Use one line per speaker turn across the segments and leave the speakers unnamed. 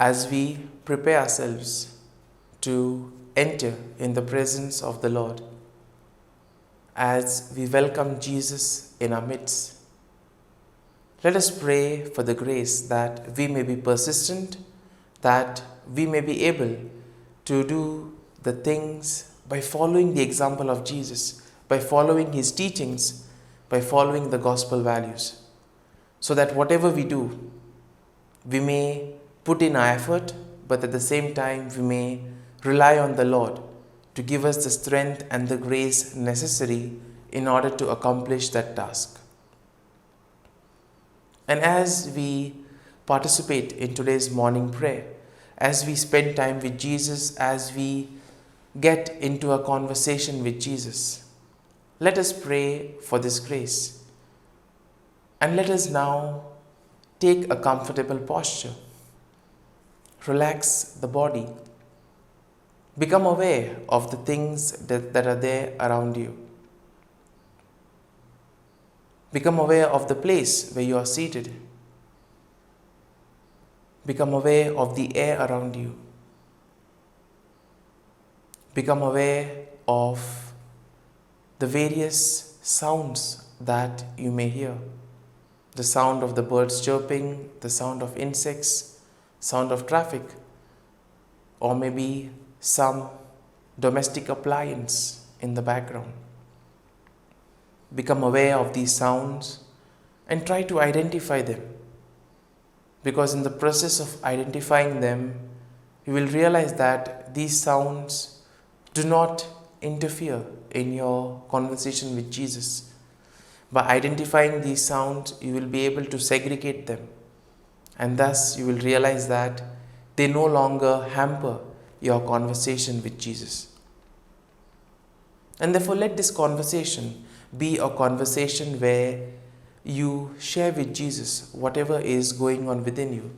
as we prepare ourselves to enter in the presence of the Lord, as we welcome Jesus in our midst, let us pray for the grace that we may be persistent, that we may be able to do the things by following the example of Jesus, by following his teachings, by following the gospel values, so that whatever we do, we may put in our effort, but at the same time we may rely on the Lord to give us the strength and the grace necessary in order to accomplish that task. And as we participate in today's morning prayer, as we spend time with Jesus, as we get into a conversation with Jesus, let us pray for this grace. And let us now take a comfortable posture. Relax the body. Become aware of the things that are there around you. Become aware of the place where you are seated. Become aware of the air around you. Become aware of the various sounds that you may hear. The sound of the birds chirping, the sound of insects, sound of traffic, or maybe some domestic appliance in the background. Become aware of these sounds and try to identify them, because in the process of identifying them, you will realize that these sounds do not interfere in your conversation with Jesus. By identifying these sounds, you will be able to segregate them, and thus you will realize that they no longer hamper your conversation with Jesus. And therefore, let this conversation be a conversation where you share with Jesus whatever is going on within you.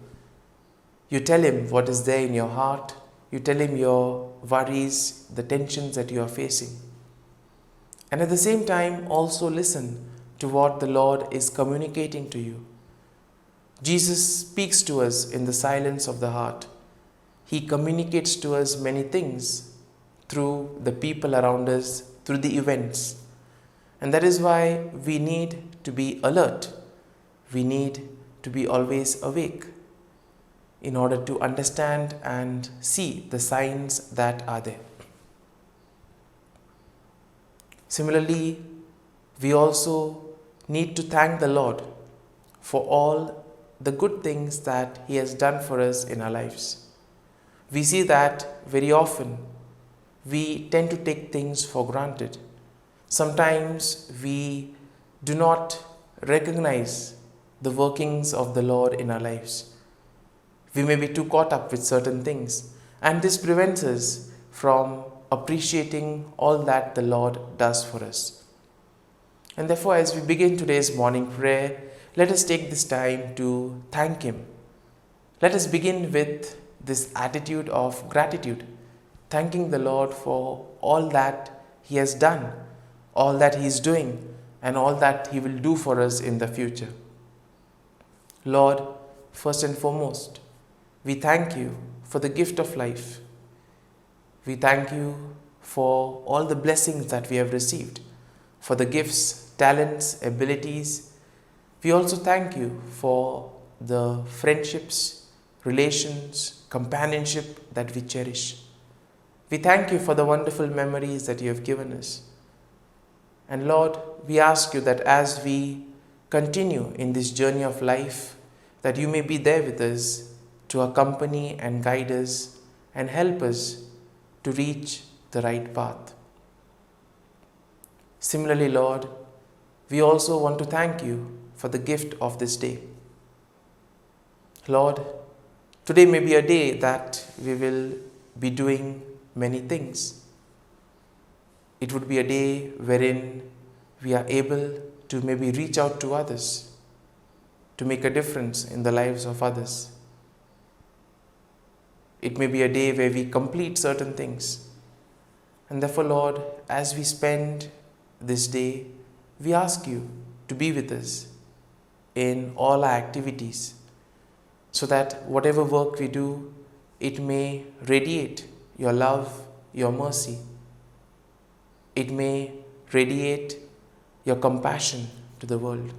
You tell him what is there in your heart. You tell him your worries, the tensions that you are facing. And at the same time, also listen to what the Lord is communicating to you. Jesus speaks to us in the silence of the heart. He communicates to us many things through the people around us, through the events. And that is why we need to be alert. We need to be always awake in order to understand and see the signs that are there. Similarly, we also need to thank the Lord for all the good things that he has done for us in our lives. We see that very often we tend to take things for granted. Sometimes we do not recognize the workings of the Lord in our lives. We may be too caught up with certain things, and this prevents us from appreciating all that the Lord does for us. And therefore, as we begin today's morning prayer, let us take this time to thank him. Let us begin with this attitude of gratitude, thanking the Lord for all that he has done, all that he is doing, and all that he will do for us in the future. Lord, first and foremost, we thank you for the gift of life. We thank you for all the blessings that we have received, for the gifts, talents, abilities. We also thank you for the friendships, relations, companionship that we cherish. We thank you for the wonderful memories that you have given us. And Lord, we ask you that as we continue in this journey of life, that you may be there with us to accompany and guide us and help us to reach the right path. Similarly, Lord, we also want to thank you for the gift of this day. Lord, today may be a day that we will be doing many things. It would be a day wherein we are able to maybe reach out to others, to make a difference in the lives of others. It may be a day where we complete certain things. And therefore, Lord, as we spend this day, we ask you to be with us in all our activities, so that whatever work we do, it may radiate your love, your mercy. It may radiate your compassion to the world,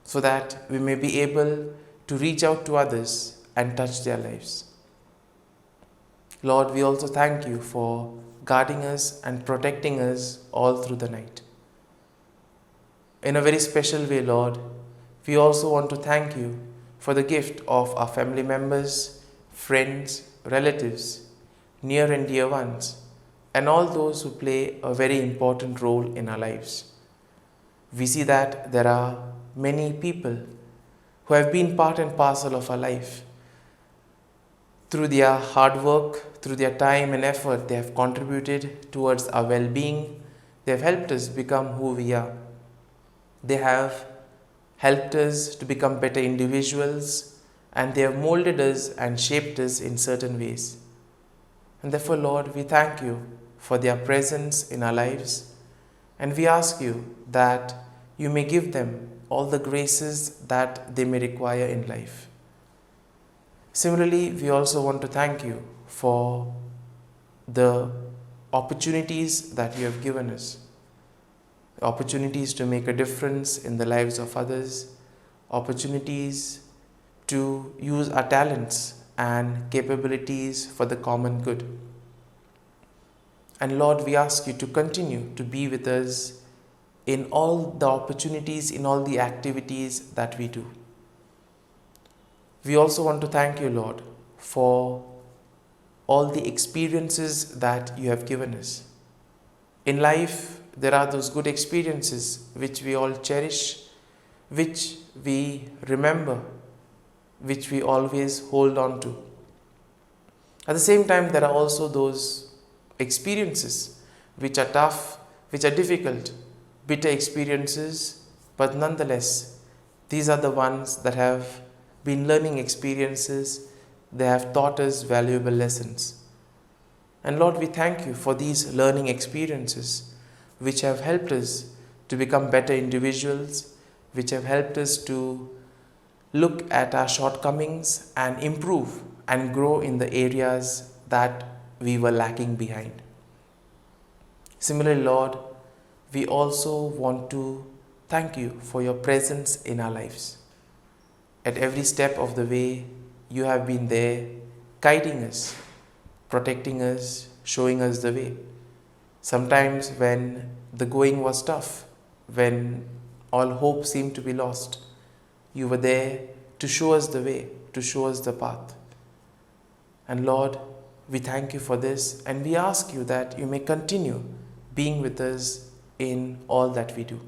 so that we may be able to reach out to others and touch their lives. Lord, we also thank you for guarding us and protecting us all through the night. In a very special way, Lord, we also want to thank you for the gift of our family members, friends, relatives, near and dear ones, and all those who play a very important role in our lives. We see that there are many people who have been part and parcel of our life. Through their hard work, through their time and effort, they have contributed towards our well-being. They have helped us become who we are. They have helped us to become better individuals, and they have molded us and shaped us in certain ways. And therefore, Lord, we thank you for their presence in our lives, and we ask you that you may give them all the graces that they may require in life. Similarly, we also want to thank you for the opportunities that you have given us. Opportunities to make a difference in the lives of others, opportunities to use our talents and capabilities for the common good. And Lord, we ask you to continue to be with us in all the opportunities, in all the activities that we do. We also want to thank you, Lord, for all the experiences that you have given us. In life, there are those good experiences which we all cherish, which we remember, which we always hold on to. At the same time, there are also those experiences which are tough, which are difficult, bitter experiences, but nonetheless, these are the ones that have been learning experiences. They have taught us valuable lessons. And Lord, we thank you for these learning experiences which have helped us to become better individuals, which have helped us to look at our shortcomings and improve and grow in the areas that we were lacking behind. Similarly, Lord, we also want to thank you for your presence in our lives. At every step of the way, you have been there, guiding us, protecting us, showing us the way. Sometimes when the going was tough, when all hope seemed to be lost, you were there to show us the way, to show us the path. And Lord, we thank you for this, and we ask you that you may continue being with us in all that we do.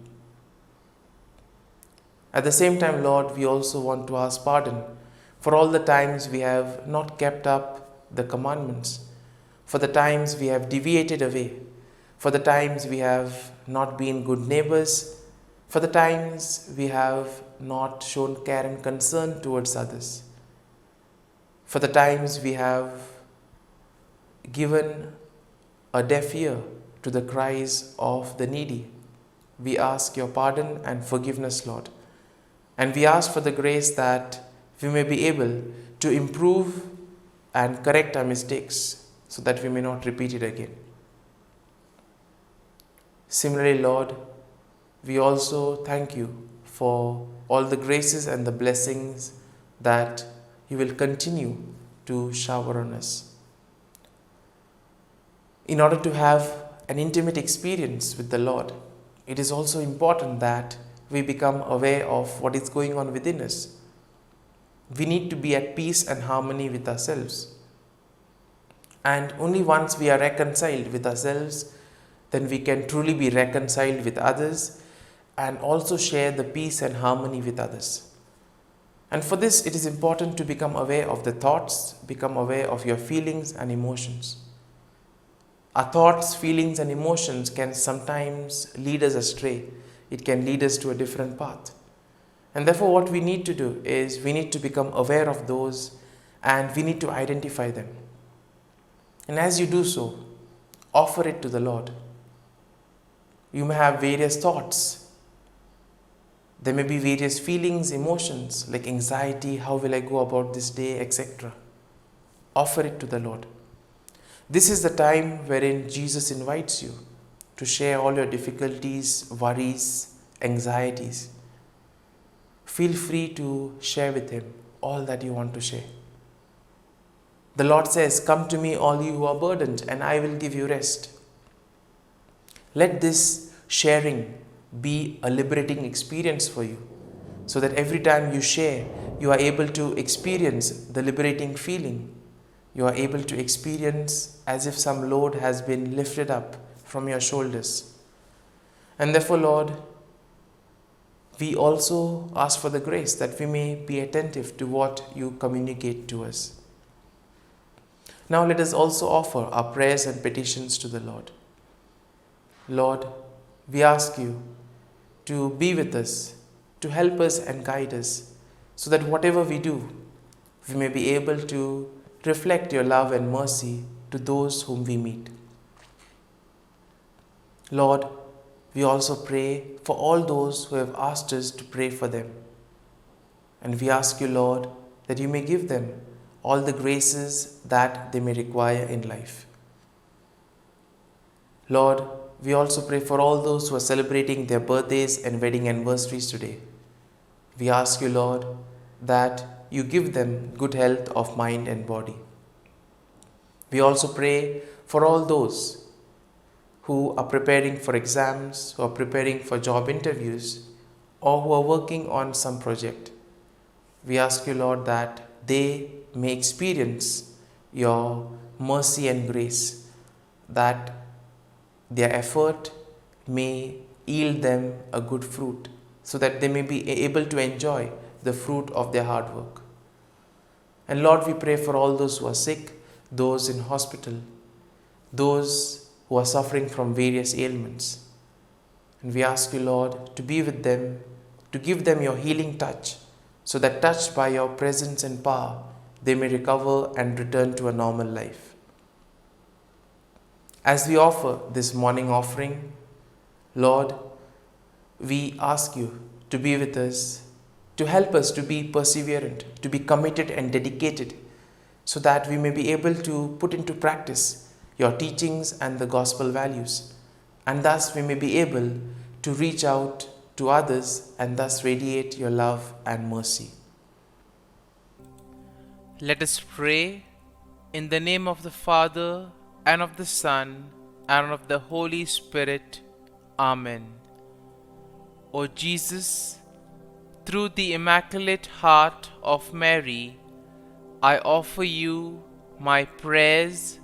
At the same time, Lord, we also want to ask pardon for all the times we have not kept up the commandments, for the times we have deviated away, for the times we have not been good neighbors, for the times we have not shown care and concern towards others, for the times we have given a deaf ear to the cries of the needy. We ask your pardon and forgiveness, Lord. And we ask for the grace that we may be able to improve and correct our mistakes so that we may not repeat it again. Similarly, Lord, we also thank you for all the graces and the blessings that you will continue to shower on us. In order to have an intimate experience with the Lord, it is also important that we become aware of what is going on within us. We need to be at peace and harmony with ourselves. And only once we are reconciled with ourselves, then we can truly be reconciled with others and also share the peace and harmony with others. And for this, it is important to become aware of the thoughts, become aware of your feelings and emotions. Our thoughts, feelings, and emotions can sometimes lead us astray. It can lead us to a different path. And therefore, what we need to do is we need to become aware of those and we need to identify them. And as you do so, offer it to the Lord. You may have various thoughts, There may be various feelings, emotions like anxiety, how will I go about this day, etc. Offer it to the Lord. This is the time wherein Jesus invites you to share all your difficulties, worries, anxieties. Feel free to share with Him all that you want to share. The Lord says, "Come to me, all you who are burdened, and I will give you rest." Let this sharing be a liberating experience for you, so that every time you share, you are able to experience the liberating feeling. You are able to experience as if some load has been lifted up from your shoulders. And therefore, Lord, we also ask for the grace that we may be attentive to what you communicate to us. Now let us also offer our prayers and petitions to the Lord. Lord, we ask you to be with us, to help us and guide us, so that whatever we do, we may be able to reflect your love and mercy to those whom we meet. Lord, we also pray for all those who have asked us to pray for them. And we ask you, Lord, that you may give them all the graces that they may require in life. Lord, we also pray for all those who are celebrating their birthdays and wedding anniversaries today. We ask you, Lord, that you give them good health of mind and body. We also pray for all those who are preparing for exams, who are preparing for job interviews, or who are working on some project. We ask you, Lord, that they may experience your mercy and grace, that their effort may yield them a good fruit, so that they may be able to enjoy the fruit of their hard work. And Lord, we pray for all those who are sick, those in hospital, those who are suffering from various ailments. And we ask you, Lord, to be with them, to give them your healing touch, so that touched by your presence and power, they may recover and return to a normal life. As we offer this morning offering, Lord, we ask you to be with us, to help us to be perseverant, to be committed and dedicated, so that we may be able to put into practice your teachings and the gospel values, and thus we may be able to reach out to others and thus radiate your love and mercy.
Let us pray in the name of the Father, and of the Son, and of the Holy Spirit. Amen. O Jesus, through the Immaculate Heart of Mary, I offer you my prayers,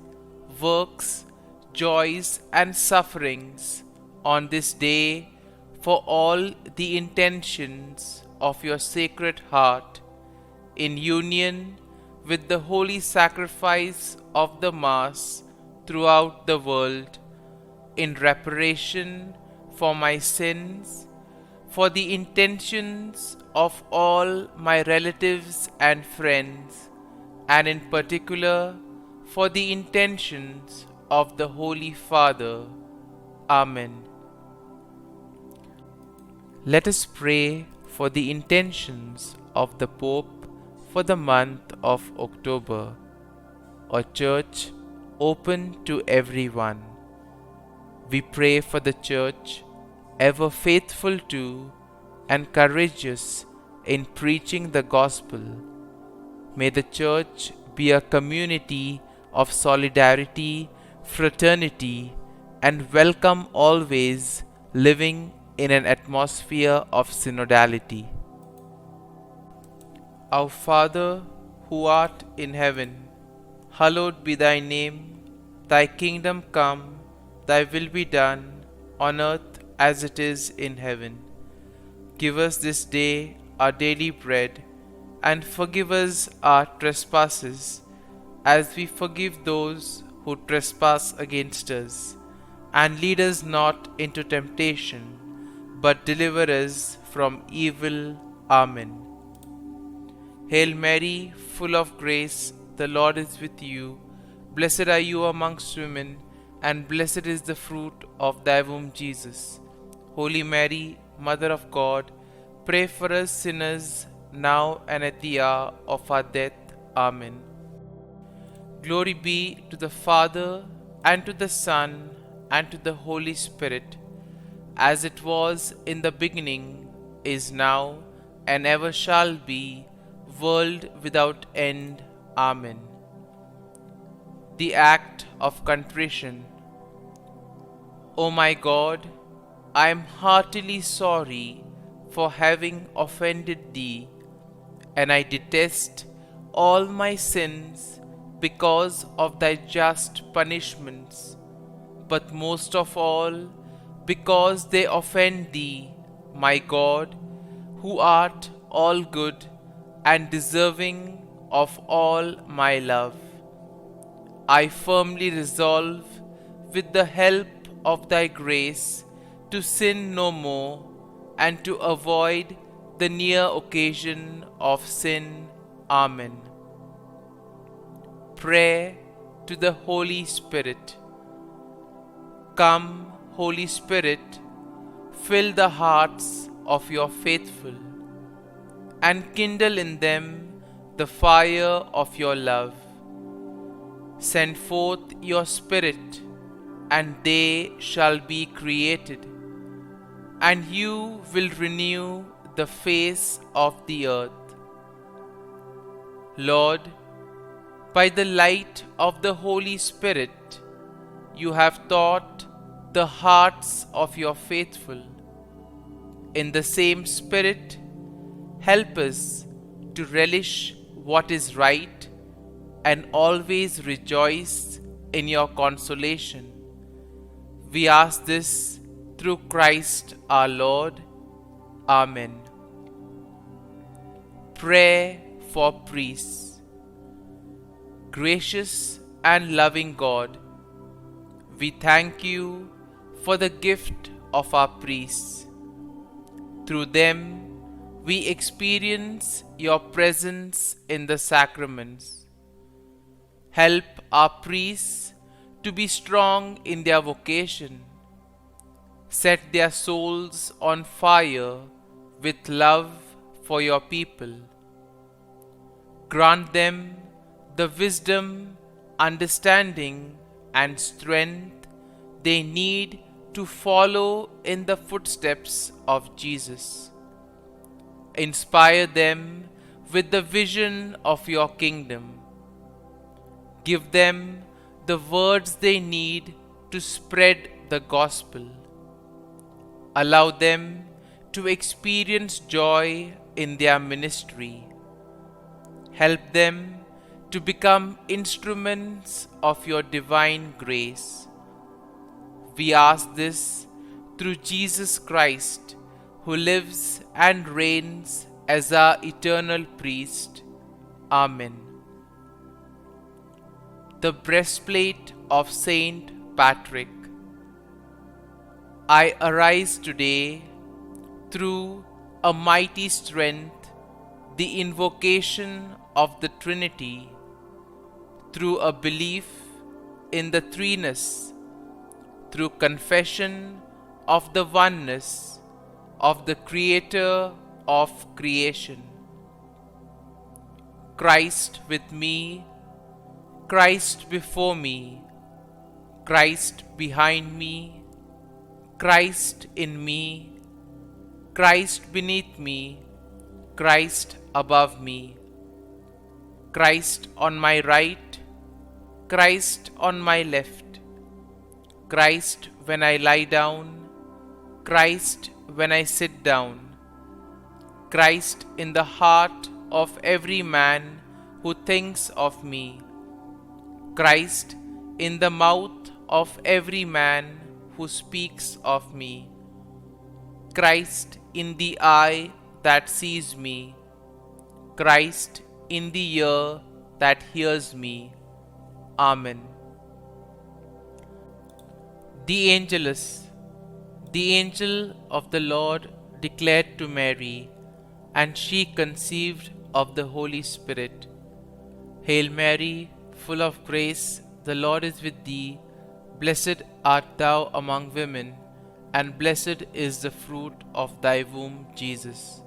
works, joys, and sufferings on this day for all the intentions of your Sacred Heart, in union with the holy sacrifice of the Mass throughout the world, in reparation for my sins, for the intentions of all my relatives and friends, and in particular for the intentions of the Holy Father. Amen. Let us pray for the intentions of the Pope for the month of October, a church open to everyone. We pray for the church, ever faithful to and courageous in preaching the gospel. May the church be a community of solidarity, fraternity, and welcome, always living in an atmosphere of synodality. Our Father, who art in heaven, hallowed be thy name. Thy kingdom come, thy will be done, on earth as it is in heaven. Give us this day our daily bread, and forgive us our trespasses, as we forgive those who trespass against us. And lead us not into temptation, but deliver us from evil. Amen. Hail Mary, full of grace, the Lord is with you. Blessed are you amongst women, and blessed is the fruit of thy womb, Jesus. Holy Mary, Mother of God, pray for us sinners, now and at the hour of our death. Amen. Glory be to the Father, and to the Son, and to the Holy Spirit, as it was in the beginning, is now, and ever shall be, world without end. Amen. The Act of Contrition. O my God, I am heartily sorry for having offended Thee, and I detest all my sins because of Thy just punishments, but most of all because they offend Thee, my God, who art all good and deserving of all my love. I firmly resolve, with the help of Thy grace, to sin no more, and to avoid the near occasion of sin. Amen. Prayer to the Holy Spirit. Come, Holy Spirit, fill the hearts of your faithful, and kindle in them the fire of your love. Send forth your Spirit, and they shall be created, and you will renew the face of the earth. Lord, by the light of the Holy Spirit, you have taught the hearts of your faithful. In the same Spirit, help us to relish what is right and always rejoice in your consolation. We ask this through Christ our Lord. Amen. Prayer for priests. Gracious and loving God, we thank you for the gift of our priests. Through them, we experience your presence in the sacraments. Help our priests to be strong in their vocation. Set their souls on fire with love for your people. Grant them the wisdom, understanding, and strength they need to follow in the footsteps of Jesus. Inspire them with the vision of your kingdom. Give them the words they need to spread the gospel. Allow them to experience joy in their ministry. Help them to become instruments of your divine grace. We ask this through Jesus Christ, who lives and reigns as our eternal priest. Amen. The breastplate of Saint Patrick. I arise today through a mighty strength, the invocation of the Trinity, through a belief in the threeness, through confession of the oneness of the Creator of creation. Christ with me, Christ before me, Christ behind me, Christ in me, Christ beneath me, Christ above me, Christ on my right, Christ on my left, Christ when I lie down, Christ when I sit down, Christ in the heart of every man who thinks of me, Christ in the mouth of every man who speaks of me, Christ in the eye that sees me, Christ in the ear that hears me. Amen. The Angelus. The angel of the Lord declared to Mary, and she conceived of the Holy Spirit. Hail Mary, full of grace, the Lord is with thee. Blessed art thou among women, and blessed is the fruit of thy womb, Jesus.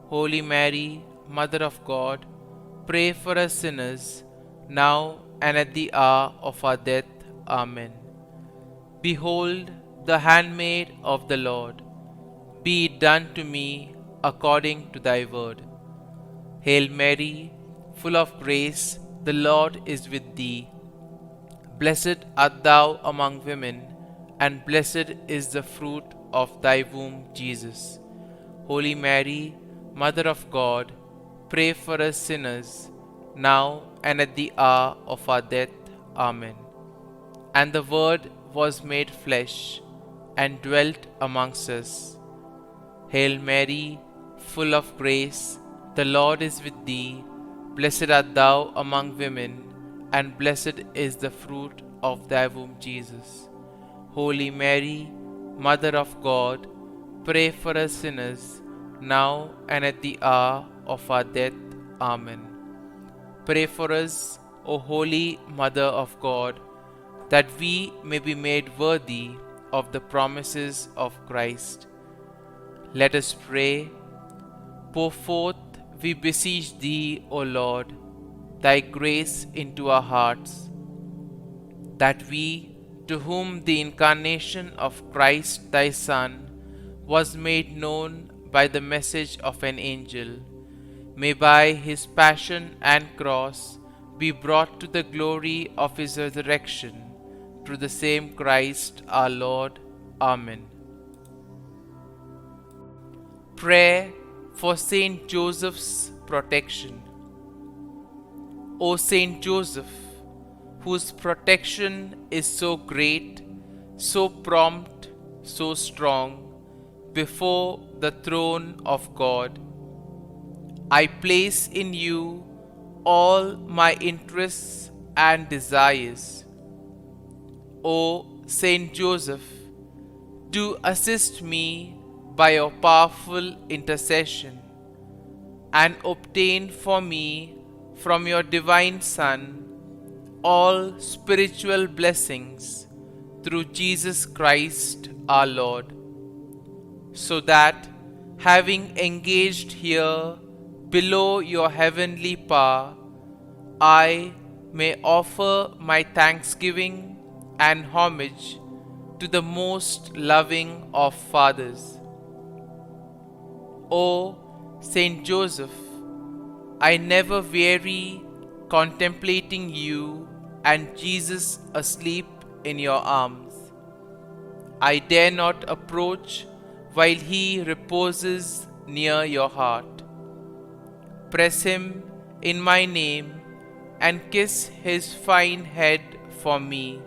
Holy Mary, Mother of God, pray for us sinners, now and at the hour of our death. Amen. Behold, the handmaid of the Lord. Be it done to me according to thy word. Hail Mary, full of grace, the Lord is with thee. Blessed art thou among women, and blessed is the fruit of thy womb, Jesus. Holy Mary, Mother of God, pray for us sinners, now and at the hour of our death. Amen. And the Word was made flesh, and dwelt amongst us. Hail Mary, full of grace, the Lord is with thee. Blessed art thou among women, and blessed is the fruit of thy womb, Jesus. Holy Mary, Mother of God, pray for us sinners, now and at the hour of our death. Amen. Pray for us, O Holy Mother of God, that we may be made worthy of the promises of Christ. Let us pray. Pour forth, we beseech thee, O Lord, thy grace into our hearts, that we, to whom the incarnation of Christ thy Son was made known by the message of an angel, may by his passion and cross be brought to the glory of his resurrection, through the same Christ our Lord. Amen. Prayer for Saint Joseph's protection. O Saint Joseph, whose protection is so great, so prompt, so strong, before the throne of God, I place in you all my interests and desires. O Saint Joseph, do assist me by your powerful intercession, and obtain for me from your divine Son all spiritual blessings through Jesus Christ our Lord, so that, having engaged here below your heavenly power, I may offer my thanksgiving and homage to the most loving of fathers. O Saint Joseph, I never weary contemplating you and Jesus asleep in your arms. I dare not approach while he reposes near your heart. Press him in my name and kiss his fine head for me,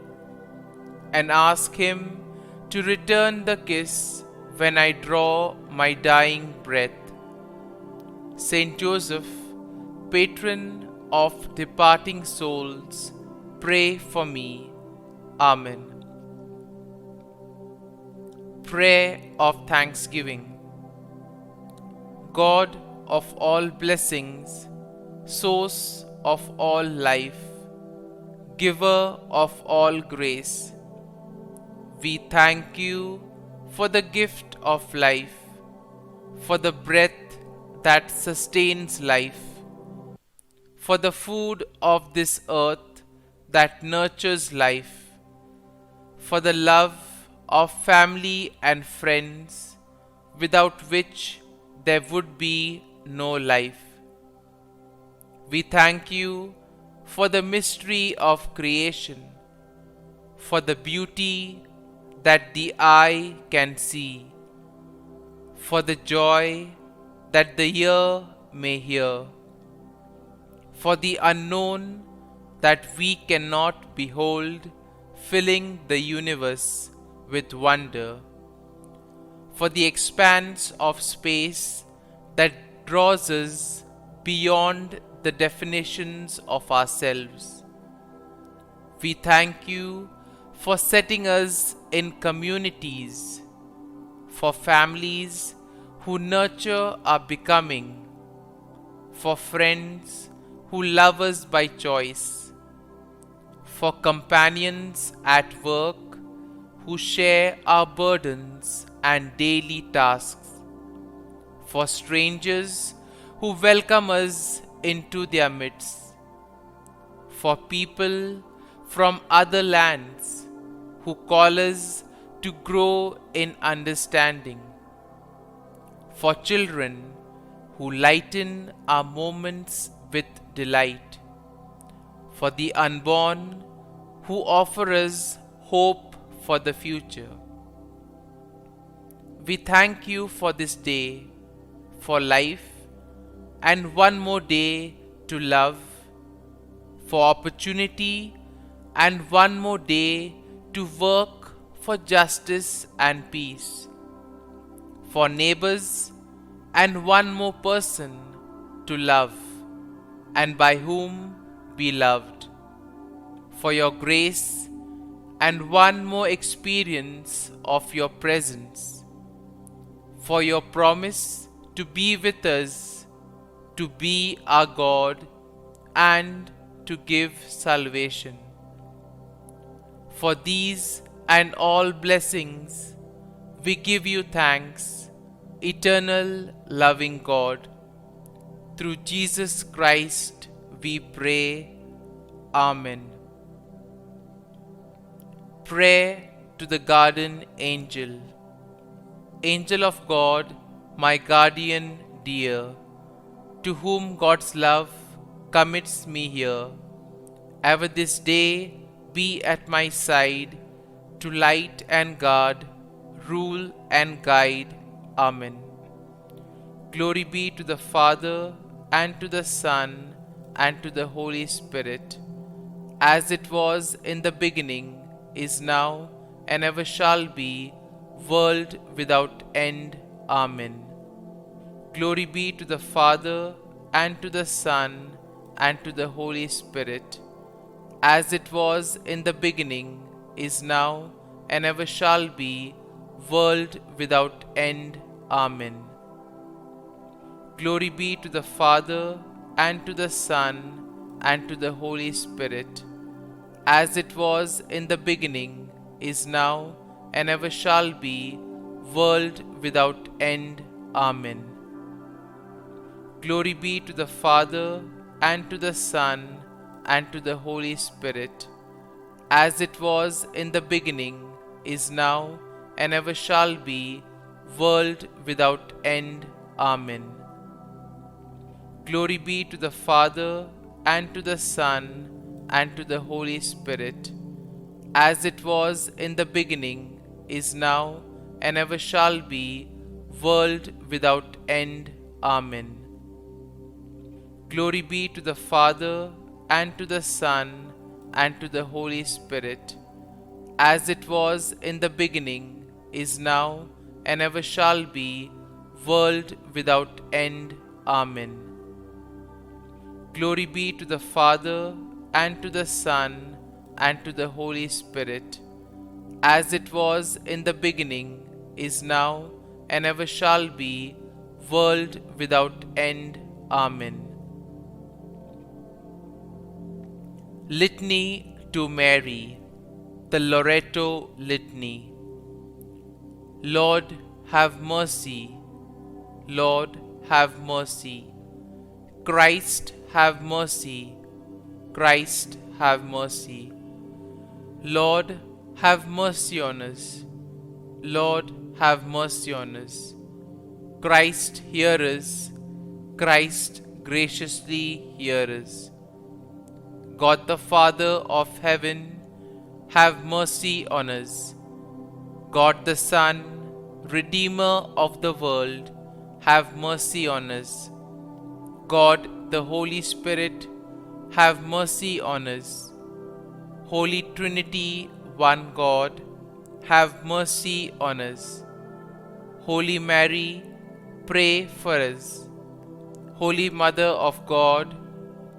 and ask him to return the kiss when I draw my dying breath. Saint Joseph, patron of departing souls, pray for me. Amen. Prayer of Thanksgiving. God of all blessings, source of all life, giver of all grace, we thank you for the gift of life, for the breath that sustains life, for the food of this earth that nurtures life, for the love of family and friends, without which there would be no life. We thank you for the mystery of creation, for the beauty that the eye can see, for the joy that the ear may hear, for the unknown that we cannot behold, filling the universe with wonder, for the expanse of space that draws us beyond the definitions of ourselves. We thank you for setting us in communities, for families who nurture our becoming, for friends who love us by choice, for companions at work who share our burdens and daily tasks, for strangers who welcome us into their midst, for people from other lands who call us to grow in understanding, for children who lighten our moments with delight, for the unborn who offer us hope for the future. We thank you for this day, for life, and one more day to love, for opportunity, and one more day to work for justice and peace, for neighbors, and one more person to love, and by whom be loved, for your grace, and one more experience of your presence, for your promise to be with us, to be our God, and to give salvation. For these and all blessings, we give you thanks, eternal loving God. Through Jesus Christ we pray. Amen. Prayer to the Guardian Angel. Angel of God, my guardian dear, to whom God's love commits me here, ever this day be at my side, to light and guard, rule and guide. Amen. Glory be to the Father, and to the Son, and to the Holy Spirit, as it was in the beginning, is now, and ever shall be, world without end. Amen. Glory be to the Father, and to the Son, and to the Holy Spirit, as it was in the beginning, is now, and ever shall be, world without end. Amen. Glory be to the Father, and to the Son, and to the Holy Spirit, as it was in the beginning, is now, and ever shall be, world without end. Amen. Glory be to the Father, and to the Son, and to the Holy Spirit, as it was in the beginning, is now, and ever shall be, world without end. Amen. Glory be to the Father, and to the Son, and to the Holy Spirit, as it was in the beginning, is now, and ever shall be, world without end. Amen. Glory be to the Father, and to the Son, and to the Holy Spirit, as it was in the beginning, is now, and ever shall be, world without end. Amen. Glory be to the Father, and to the Son, and to the Holy Spirit, as it was in the beginning, is now, and ever shall be, world without end. Amen. Litany to Mary, the LORETO Litany. Lord, have mercy. Lord, have mercy. Christ, have mercy. Christ, have mercy. Lord, have mercy on us. Lord, have mercy on us. Christ, hear us. Christ, graciously hear us. God the Father of heaven, have mercy on us. God the Son, Redeemer of the world, have mercy on us. God the Holy Spirit, have mercy on us. Holy Trinity, one God, have mercy on us. Holy Mary, pray for us. Holy Mother of God,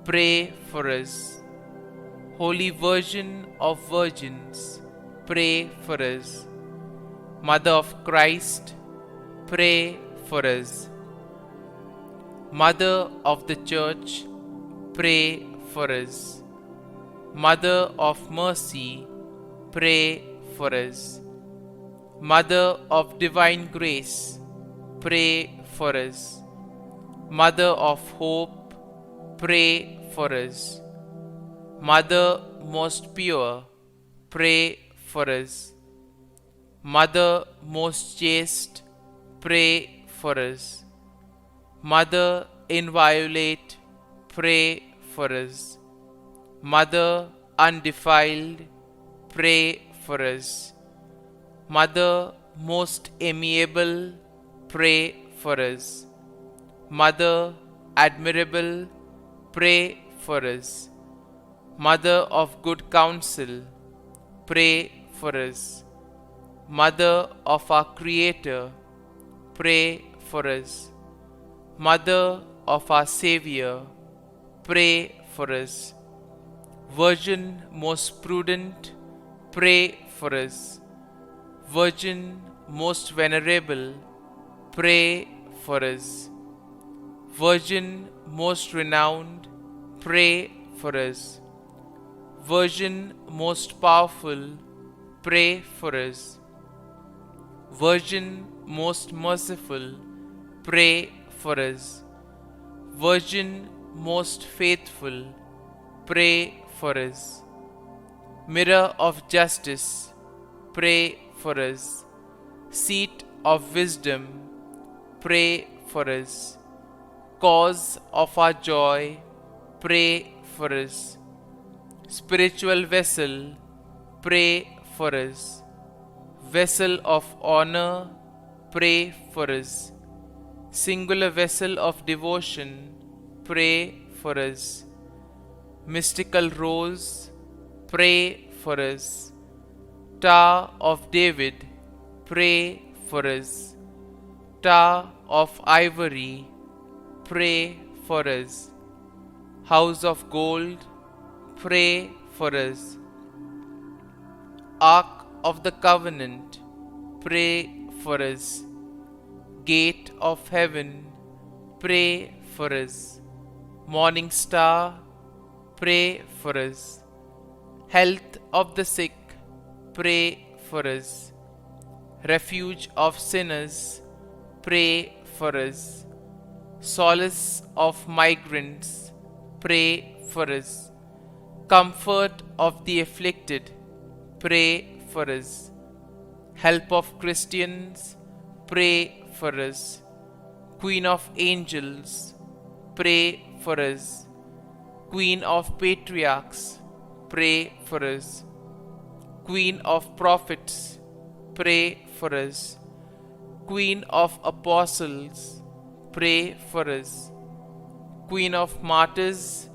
pray for us. Holy Virgin of Virgins, pray for us. Mother of Christ, pray for us. Mother of the Church, pray for us. Mother of Mercy, pray for us. Mother of Divine Grace, pray for us. Mother of hope, pray for us. Mother most pure, pray for us. Mother most chaste, pray for us. Mother inviolate, pray for us. Mother undefiled, pray for us. Mother most amiable, pray for us. Mother admirable, pray for us. Mother of good counsel, pray for us. Mother of our Creator, pray for us. Mother of our Savior, pray for us. Virgin most prudent, pray for us. Virgin most venerable, pray for us. Virgin most renowned, pray for us. Virgin most powerful, pray for us. Virgin most merciful, pray for us. Virgin most faithful, pray for us. Mirror of justice, pray for us. Seat of wisdom, pray for us. Cause of our joy, pray for us. Spiritual vessel, pray for us. Vessel of honor, pray for us. Singular vessel of devotion, pray for us. Mystical rose, pray for us. Tower of David, pray for us. Tower of ivory, pray for us. House of gold, pray for us. Ark of the covenant, pray for us. Gate of heaven, pray for us. Morning star, pray for us. Health of the sick, pray for us. Refuge of sinners, pray for us. Solace of migrants, pray for us. Comfort of the afflicted, pray for us. Help of Christians, pray for us. Queen of angels, pray for us. Queen of patriarchs, pray for us. Queen of prophets, pray for us. Queen of apostles, pray for us. Queen of martyrs,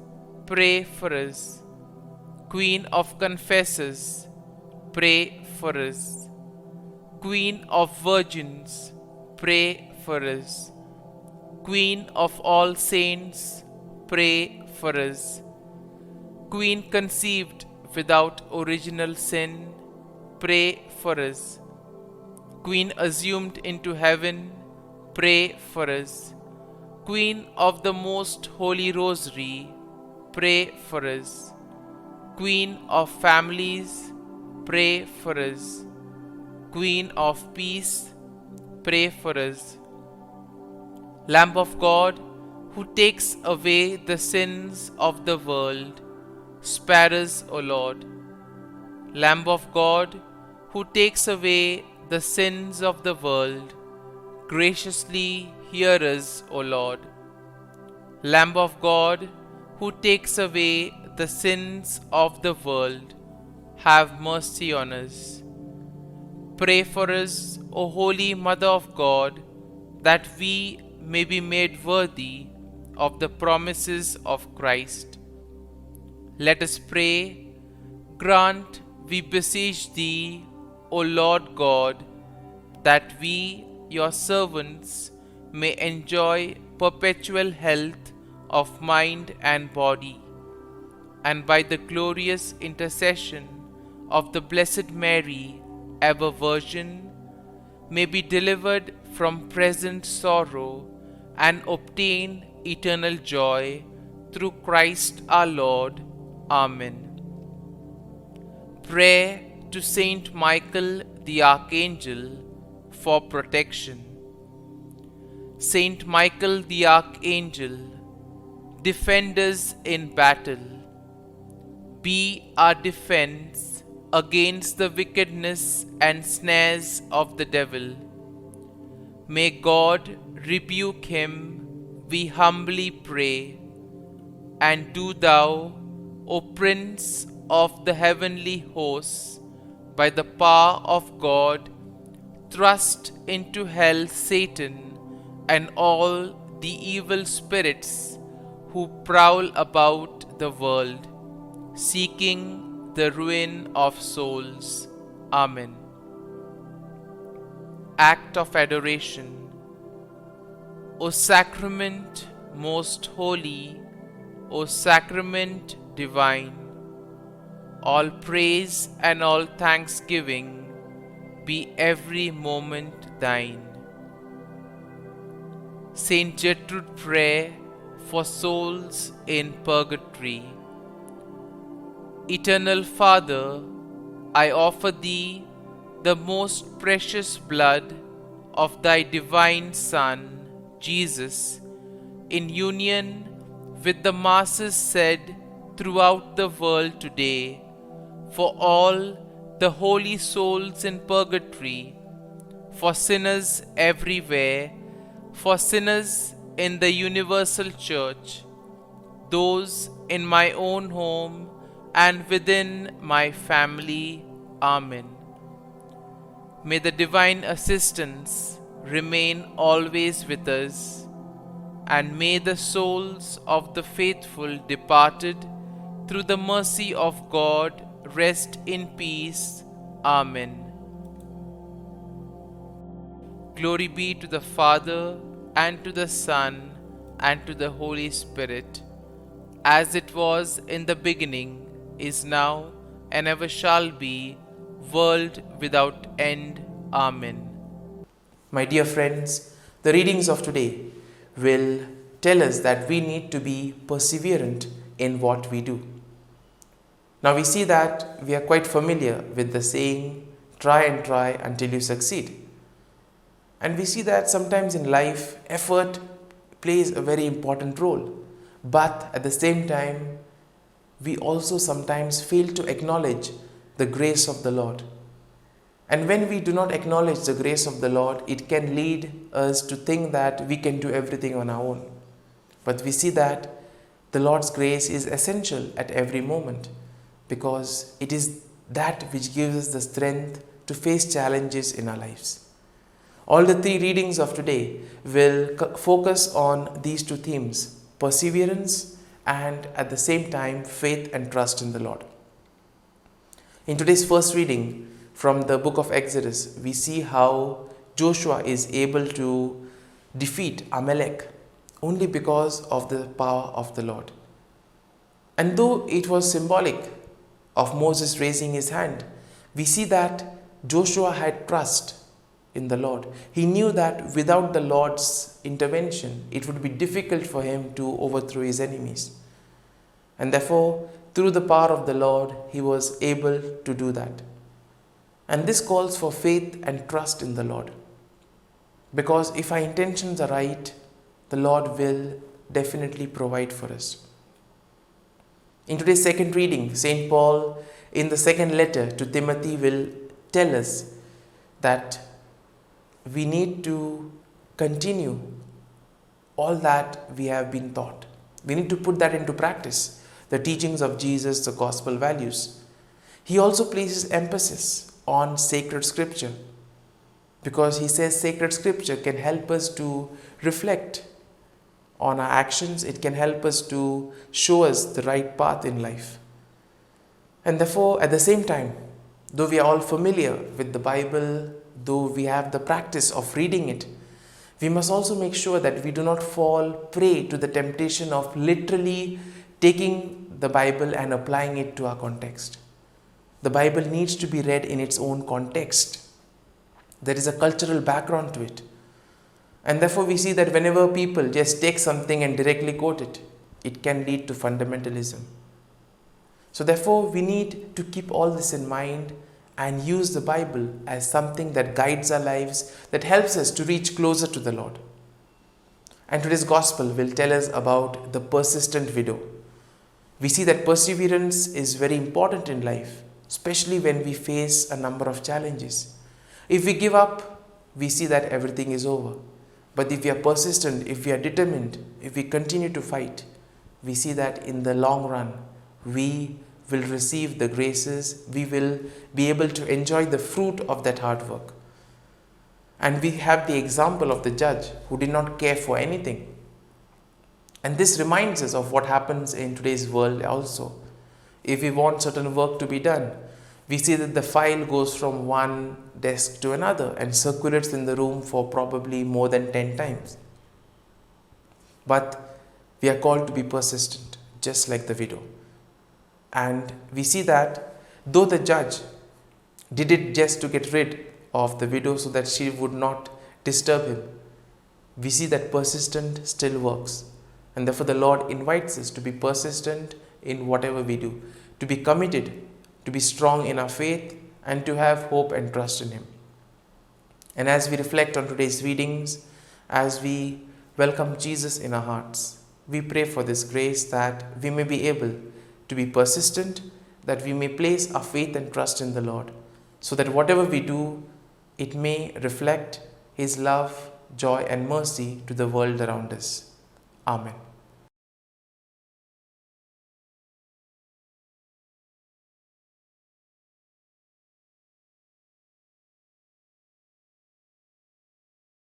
pray for us. Queen of confessors, pray for us. Queen of virgins, pray for us. Queen of all saints, pray for us. Queen conceived without original sin, pray for us. Queen assumed into heaven, pray for us. Queen of the most holy rosary, pray for us. Queen of families, pray for us. Queen of peace, pray for us. Lamb of God, who takes away the sins of the world, spare us, O Lord. Lamb of God, who takes away the sins of the world, graciously hear us, O Lord. Lamb of God, who takes away the sins of the world, have mercy on us. Pray for us, O Holy Mother of God, that we may be made worthy of the promises of Christ. Let us pray. Grant, we beseech Thee, O Lord God, that we, Your servants, may enjoy perpetual health of mind and body, and by the glorious intercession of the Blessed Mary, ever Virgin, may be delivered from present sorrow and obtain eternal joy through Christ our Lord. Amen. Prayer to Saint Michael the Archangel for protection. Saint Michael the Archangel, defend us in battle. Be our defense against the wickedness and snares of the devil. May God rebuke him, we humbly pray. And do thou, O Prince of the heavenly hosts, by the power of God, thrust into hell Satan and all the evil spirits who prowl about the world, seeking the ruin of souls. Amen. Act of Adoration. O Sacrament most holy, O Sacrament divine, all praise and all thanksgiving be every moment thine. Saint Gertrude prayer for souls in purgatory. Eternal Father, I offer Thee the most precious blood of Thy divine Son, Jesus, in union with the masses said throughout the world today, for all the holy souls in purgatory, for sinners everywhere, for sinners in the universal church, those in my own home and within my family. Amen. May the divine assistance remain always with us, and may the souls of the faithful departed through the mercy of God rest in peace. Amen. Glory be to the Father, and to the Son, and to the Holy Spirit, as it was in the beginning, is now, and ever shall be, world without end. Amen.
My dear friends, the readings of today will tell us that we need to be perseverant in what we do. Now we see that we are quite familiar with the saying, try and try until you succeed. And we see that sometimes in life, effort plays a very important role. But at the same time, we also sometimes fail to acknowledge the grace of the Lord. And when we do not acknowledge the grace of the Lord, it can lead us to think that we can do everything on our own. But we see that the Lord's grace is essential at every moment, because it is that which gives us the strength to face challenges in our lives. All the three readings of today will focus on these two themes: perseverance and at the same time faith and trust in the Lord. In today's first reading from the book of Exodus, we see how Joshua is able to defeat Amalek only because of the power of the Lord. And though it was symbolic of Moses raising his hand, we see that Joshua had trust in the Lord. He knew that without the Lord's intervention, it would be difficult for him to overthrow his enemies. And therefore, through the power of the Lord, he was able to do that. And this calls for faith and trust in the Lord. Because if our intentions are right, the Lord will definitely provide for us. In today's second reading, St. Paul, in the second letter to Timothy, will tell us that we need to continue all that we have been taught. We need to put that into practice, the teachings of Jesus, the gospel values. He also places emphasis on sacred scripture, because he says sacred scripture can help us to reflect on our actions. It can help us to show us the right path in life. And therefore, at the same time, though we are all familiar with the Bible, though we have the practice of reading it, we must also make sure that we do not fall prey to the temptation of literally taking the Bible and applying it to our context. The Bible needs to be read in its own context. There is a cultural background to it. And therefore we see that whenever people just take something and directly quote it, it can lead to fundamentalism. So therefore we need to keep all this in mind and use the Bible as something that guides our lives, that helps us to reach closer to the Lord. And today's gospel will tell us about the persistent widow. We see that perseverance is very important in life, especially when we face a number of challenges. If we give up, we see that everything is over. But if we are persistent, if we are determined, if we continue to fight, we see that in the long run, we will receive the graces, we will be able to enjoy the fruit of that hard work. And we have the example of the judge who did not care for anything. And this reminds us of what happens in today's world also. If we want certain work to be done, we see that the file goes from one desk to another and circulates in the room for probably more than 10 times. But we are called to be persistent, just like the widow. And we see that though the judge did it just to get rid of the widow so that she would not disturb him, we see that persistent still works. And therefore the Lord invites us to be persistent in whatever we do, to be committed, to be strong in our faith, and to have hope and trust in Him. And as we reflect on today's readings, as we welcome Jesus in our hearts, we pray for this grace that we may be able to be persistent, that we may place our faith and trust in the Lord, so that whatever we do, it may reflect His love, joy, and mercy to the world around us. Amen.